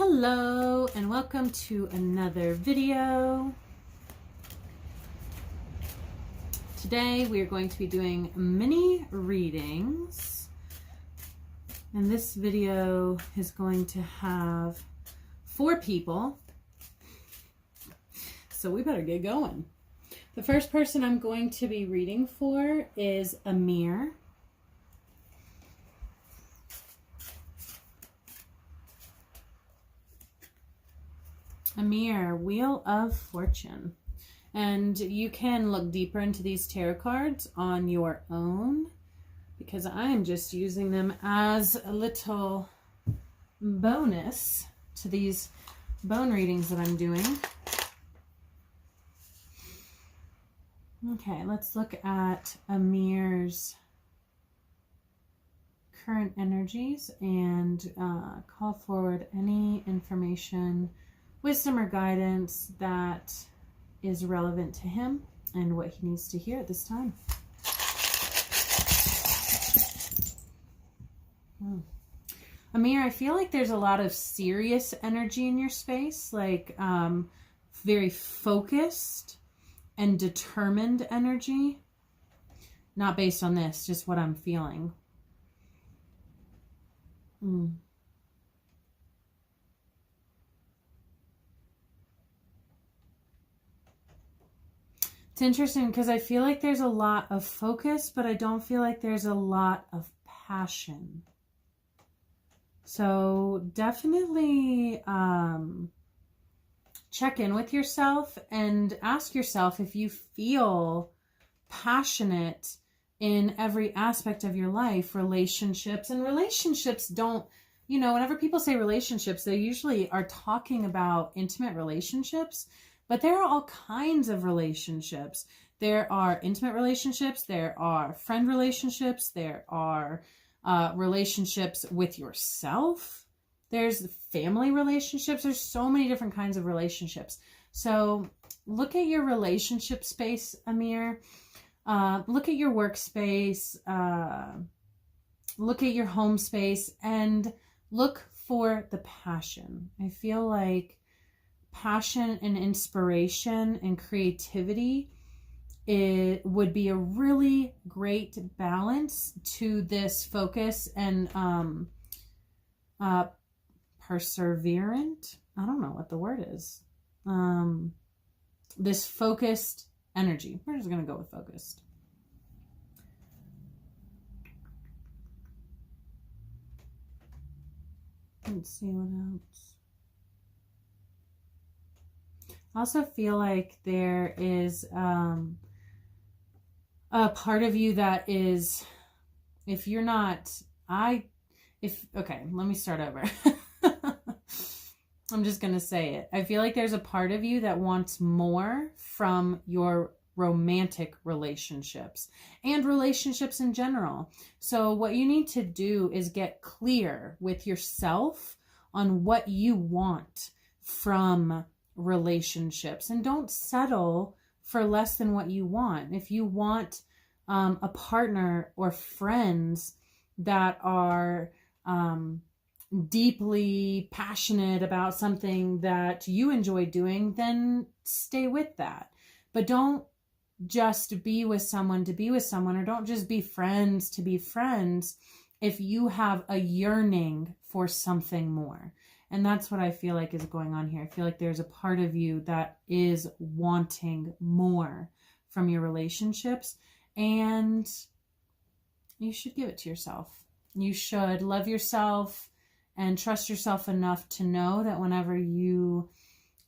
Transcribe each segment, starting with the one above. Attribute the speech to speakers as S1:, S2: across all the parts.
S1: Hello and welcome to another video. Today we are going to be doing mini readings, and this video is going to have 4 people, so we better get going. The first person I'm going to be reading for is Amir. Amir, Wheel of Fortune. And you can look deeper into these tarot cards on your own, because I am just using them as a little bonus to these bone readings that I'm doing. Okay, let's look at Amir's current energies and call forward any information, wisdom or guidance that is relevant to him and what he needs to hear at this time. Amir, I feel like there's a lot of serious energy in your space, like very focused and determined energy. Not based on this, just what I'm feeling. It's interesting because I feel like there's a lot of focus, but I don't feel like there's a lot of passion. So definitely check in with yourself and ask yourself if you feel passionate in every aspect of your life. Relationships, and relationships don't, you know, whenever people say relationships, they usually are talking about intimate relationships. But there are all kinds of relationships. There are intimate relationships. There are friend relationships. There are relationships with yourself. There's family relationships. There's so many different kinds of relationships. So look at your relationship space, Amir. Look at your workspace. Look at your home space and look for the passion. I feel like passion and inspiration and creativity, it would be a really great balance to this focus and perseverant. I don't know what the word is. This focused energy. We're just going to go with focused. Let's see what else. I also feel like there is a part of you that is, if you're not, okay, let me start over. I'm just going to say it. I feel like there's a part of you that wants more from your romantic relationships and relationships in general. So what you need to do is get clear with yourself on what you want from relationships, and don't settle for less than what you want. If you want a partner or friends that are deeply passionate about something that you enjoy doing, then stay with that. But don't just be with someone to be with someone, or don't just be friends to be friends if you have a yearning for something more. And that's what I feel like is going on here. I feel like there's a part of you that is wanting more from your relationships, and you should give it to yourself. You should love yourself and trust yourself enough to know that whenever you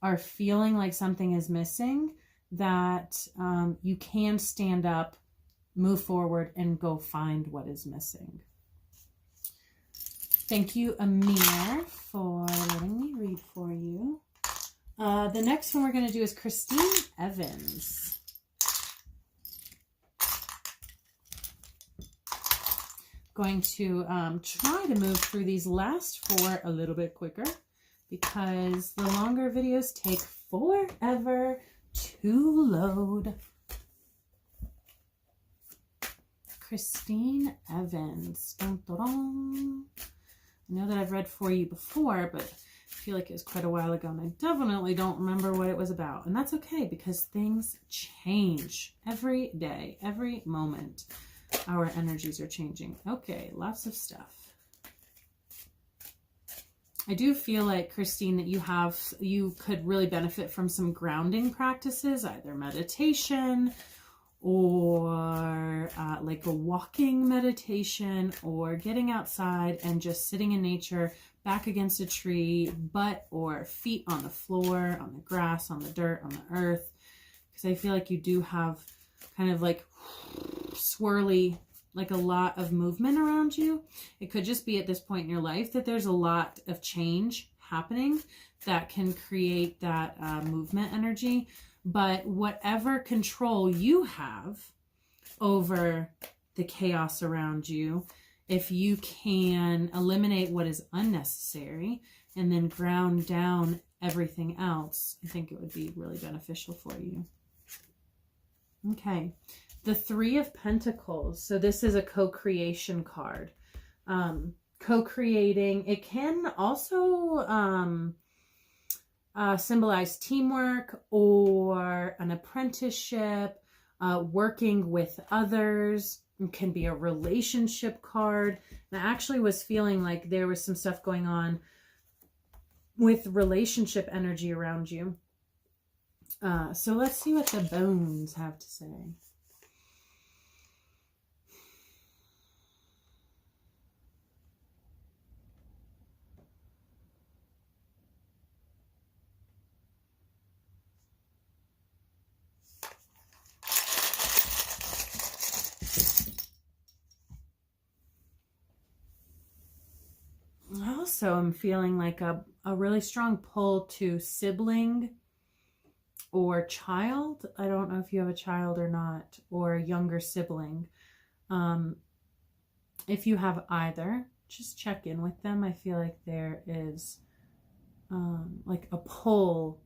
S1: are feeling like something is missing, that you can stand up, move forward, and go find what is missing. Thank you, Amir, for letting me read for you. The next one we're going to do is Christine Evans. Going to try to move through these last 4 a little bit quicker, because the longer videos take forever to load. Christine Evans. Dun, dun, dun. I know that I've read for you before, but feel like it was quite a while ago, and I definitely don't remember what it was about. And that's okay, because things change every day, every moment. Our energies are changing. Okay, lots of stuff. I do feel like, Christine, that you could really benefit from some grounding practices, either meditation or like a walking meditation, or getting outside and just sitting in nature, back against a tree, butt or feet on the floor, on the grass, on the dirt, on the earth. Because I feel like you do have kind of like swirly, like a lot of movement around you. It could just be at this point in your life that there's a lot of change happening that can create that movement energy. But whatever control you have over the chaos around you, if you can eliminate what is unnecessary and then ground down everything else, I think it would be really beneficial for you. Okay. The Three of Pentacles. So this is a co-creation card. Co-creating. It can also symbolize teamwork or an apprenticeship, working with others. It can be a relationship card. And I actually was feeling like there was some stuff going on with relationship energy around you. So let's see what the bones have to say. Also, I'm feeling like a really strong pull to sibling or child. I don't know if you have a child or not, or a younger sibling. If you have either, just check in with them. I feel like there is like a pull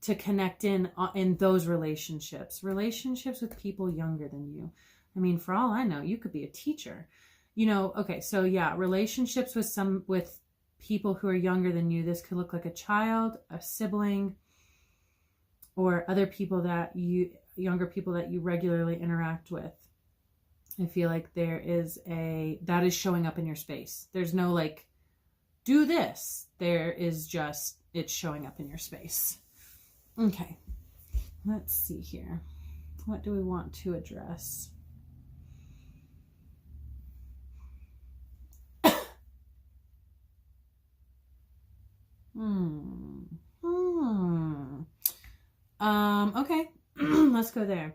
S1: to connect in those relationships with people younger than you. I mean, for all I know, you could be a teacher. You know, okay, so yeah, relationships with people who are younger than you. This could look like a child, a sibling, or other people younger people that you regularly interact with. I feel like there is that is showing up in your space. There's no like, do this. There is just, it's showing up in your space. Okay, let's see here. What do we want to address? Okay, let's go there.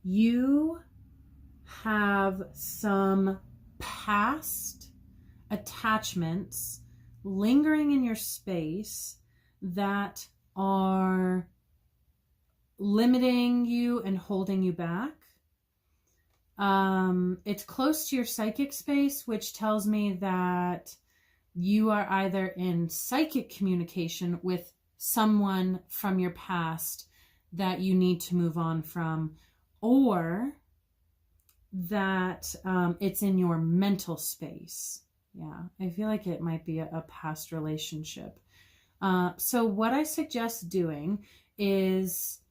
S1: You have some past attachments lingering in your space that are limiting you and holding you back. It's close to your psychic space, which tells me that you are either in psychic communication with someone from your past that you need to move on from, or that it's in your mental space. Yeah, I feel like it might be a past relationship. So what I suggest doing is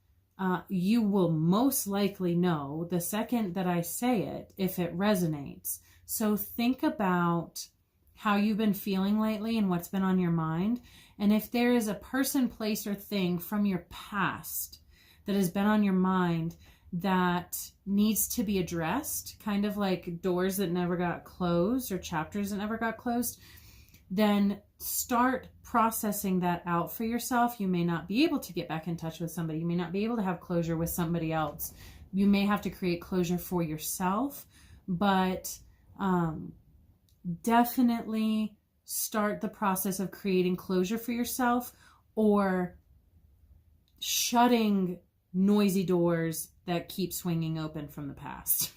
S1: you will most likely know the second that I say it if it resonates. So think about how you've been feeling lately and what's been on your mind. And if there is a person, place, or thing from your past that has been on your mind that needs to be addressed, kind of like doors that never got closed or chapters that never got closed, then start processing that out for yourself. You may not be able to get back in touch with somebody. You may not be able to have closure with somebody else. You may have to create closure for yourself, but definitely start the process of creating closure for yourself, or shutting noisy doors that keep swinging open from the past.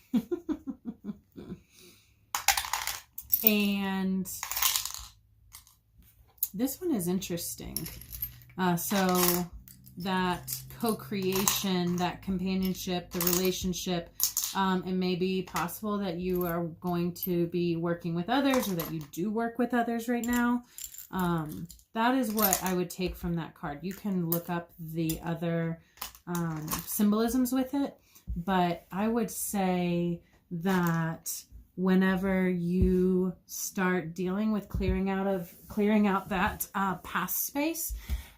S1: And this one is interesting. So that co-creation, that companionship, the relationship, it may be possible that you are going to be working with others, or that you do work with others right now. That is what I would take from that card. You can look up the other symbolisms with it, but I would say that whenever you start dealing with clearing out that past space,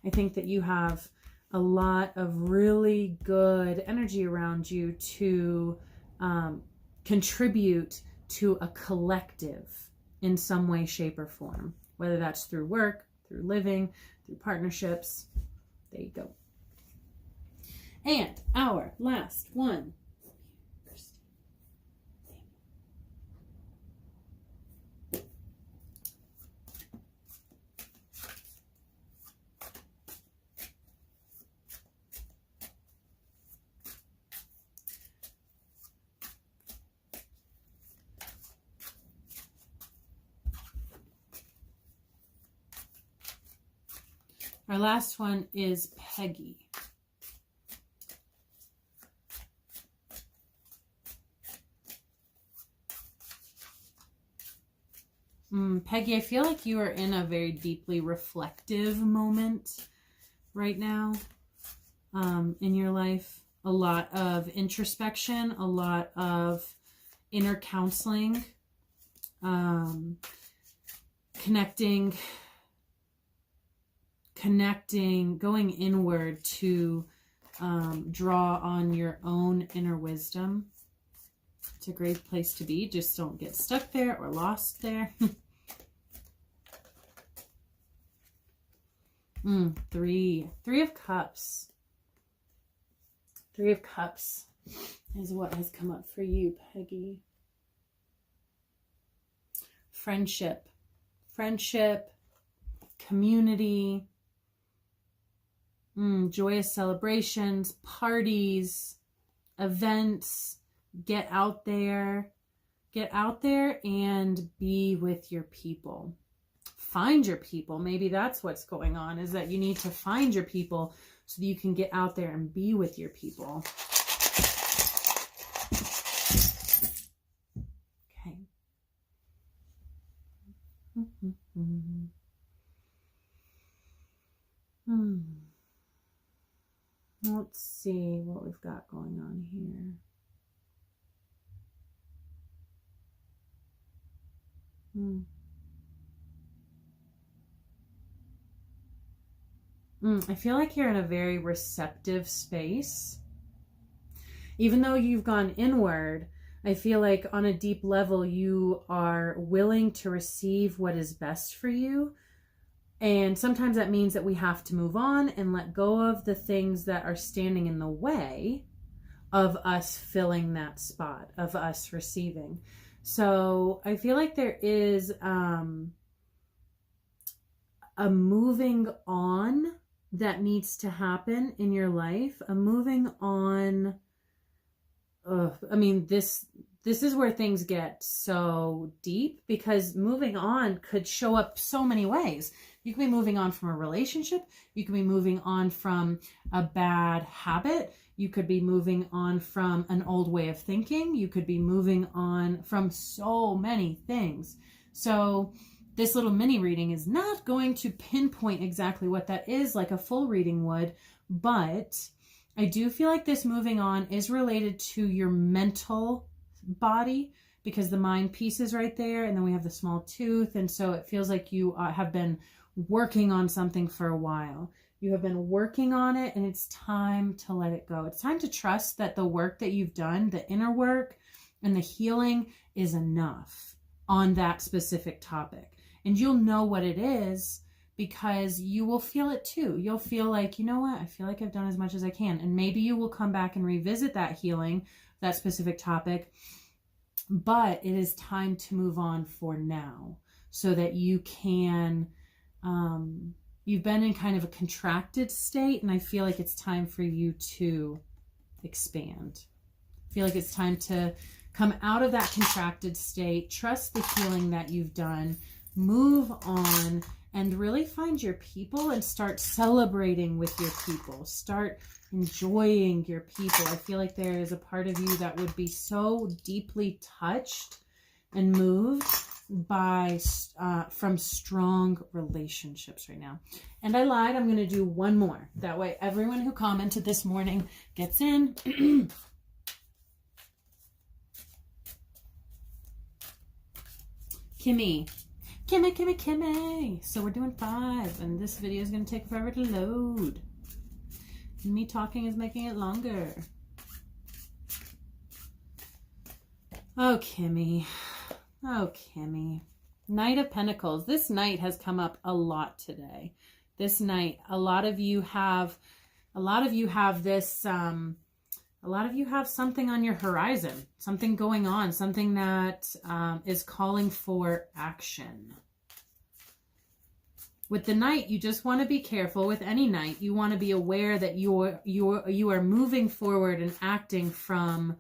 S1: I think that you have a lot of really good energy around you to contribute to a collective in some way, shape, or form, whether that's through work, through living, through partnerships. There you go. And our last one. Our last one is Peggy. Peggy, I feel like you are in a very deeply reflective moment right now in your life. A lot of introspection, a lot of inner counseling, connecting, going inward to draw on your own inner wisdom. It's a great place to be. Just don't get stuck there or lost there. Three of Cups. Three of Cups is what has come up for you, Peggy. Friendship, community, joyous celebrations, parties, events. Get out there and be with your people. Find your people. Maybe that's what's going on, is that you need to find your people so that you can get out there and be with your people. Okay. Let's see what we've got going on here. I feel like you're in a very receptive space. Even though you've gone inward, I feel like on a deep level, you are willing to receive what is best for you. And sometimes that means that we have to move on and let go of the things that are standing in the way of us filling that spot, of us receiving. So I feel like there is a moving on that needs to happen in your life, a moving on. I mean, this is where things get so deep, because moving on could show up so many ways. You could be moving on from a relationship. You could be moving on from a bad habit. You could be moving on from an old way of thinking. You could be moving on from so many things. So this little mini reading is not going to pinpoint exactly what that is like a full reading would, but I do feel like this moving on is related to your mental body, because the mind piece is right there, and then we have the small tooth, and so it feels like you have been working on something for a while. You have been working on it, and it's time to let it go. It's time to trust that the work that you've done, the inner work and the healing, is enough on that specific topic. And you'll know what it is, because you will feel it too. You'll feel like, you know what, I feel like I've done as much as I can. And maybe you will come back and revisit that healing, that specific topic. But it is time to move on for now, so that you can, you've been in kind of a contracted state, and I feel like it's time for you to expand. I feel like it's time to come out of that contracted state, trust the healing that you've done, move on, and really find your people and start celebrating with your people. Start enjoying your people. I feel like there is a part of you that would be so deeply touched and moved from strong relationships right now. And I lied. I'm going to do one more. That way everyone who commented this morning gets in. Kimmie. So we're doing 5, and this video is going to take forever to load. Me talking is making it longer. Oh, Kimmie. Knight of Pentacles. This knight has come up a lot today. This knight, a lot of you have this, a lot of you have something on your horizon, something going on, something that is calling for action. With the knight, you just want to be careful. With any knight, you want to be aware that you are moving forward and acting from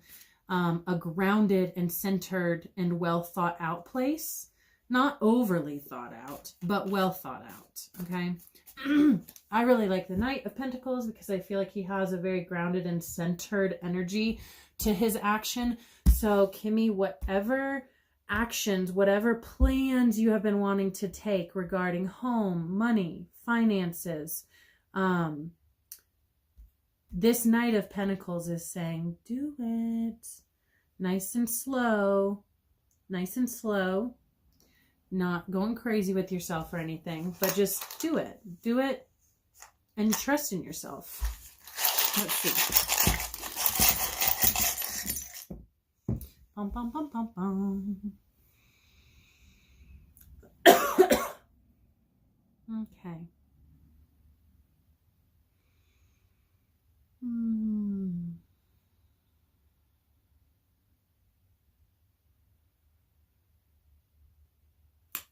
S1: a grounded and centered and well thought out place. Not overly thought out, but well thought out. Okay. I really like the Knight of Pentacles because I feel like he has a very grounded and centered energy to his action. So Kimmie, whatever actions, whatever plans you have been wanting to take regarding home, money, finances, this Knight of Pentacles is saying, do it. Nice and slow. Not going crazy with yourself or anything, but just do it. Do it and trust in yourself. Let's see. Bum, bum, bum, bum, bum. Okay.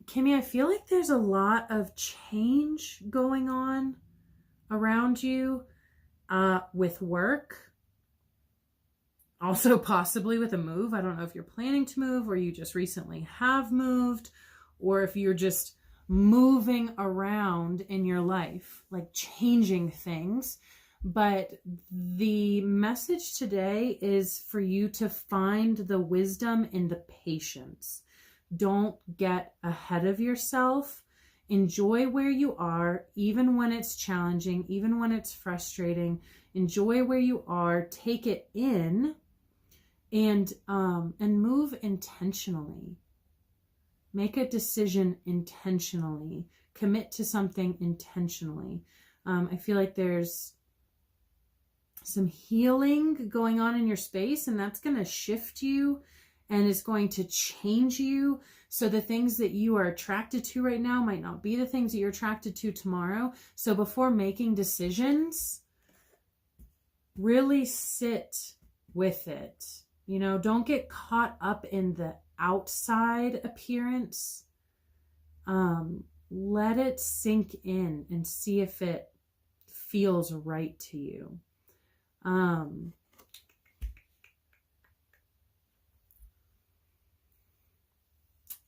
S1: Kimmie, I feel like there's a lot of change going on around you with work. Also possibly with a move. I don't know if you're planning to move or you just recently have moved, or if you're just moving around in your life, like changing things. But the message today is for you to find the wisdom in the patience. Don't get ahead of yourself. Enjoy where you are, even when it's challenging, even when it's frustrating. Enjoy where you are. Take it in, and move intentionally. Make a decision intentionally. Commit to something intentionally. I feel like there's some healing going on in your space, and that's going to shift you. And it's going to change you. So the things that you are attracted to right now might not be the things that you're attracted to tomorrow. So before making decisions, really sit with it. You know, don't get caught up in the outside appearance. Let it sink in and see if it feels right to you.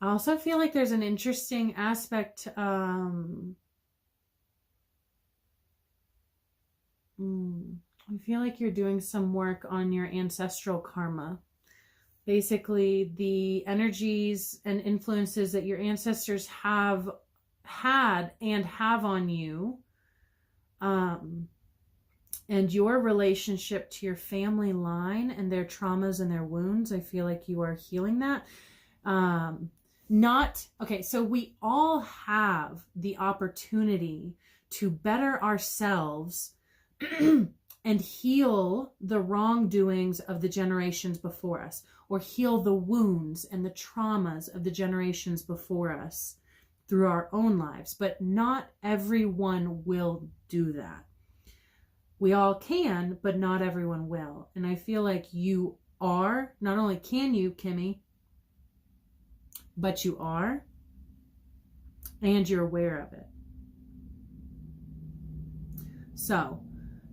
S1: I also feel like there's an interesting aspect. I feel like you're doing some work on your ancestral karma. Basically, the energies and influences that your ancestors have had and have on you, and your relationship to your family line and their traumas and their wounds. I feel like you are healing that. So we all have the opportunity to better ourselves and heal the wrongdoings of the generations before us, or heal the wounds and the traumas of the generations before us through our own lives. But not everyone will do that. We all can, but not everyone will. And I feel like you are, not only can you, Kimmie, but you are, and you're aware of it. So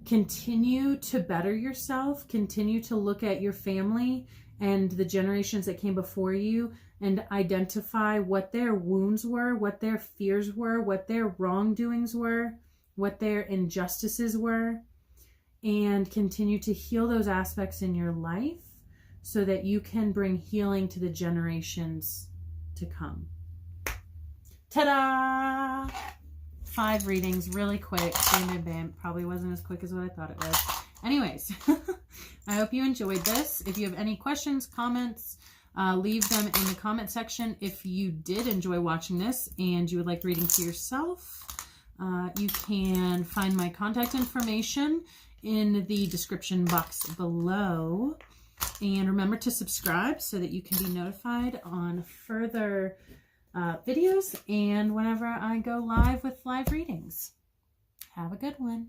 S1: continue to better yourself, continue to look at your family and the generations that came before you and identify what their wounds were, what their fears were, what their wrongdoings were, what their injustices were, and continue to heal those aspects in your life so that you can bring healing to the generations to come. Ta-da! 5 readings, really quick. Bam, bam, bam. Probably wasn't as quick as what I thought it was. Anyways, I hope you enjoyed this. If you have any questions, comments, leave them in the comment section. If you did enjoy watching this and you would like reading for yourself, you can find my contact information in the description box below. And remember to subscribe so that you can be notified on further videos and whenever I go live with live readings. Have a good one.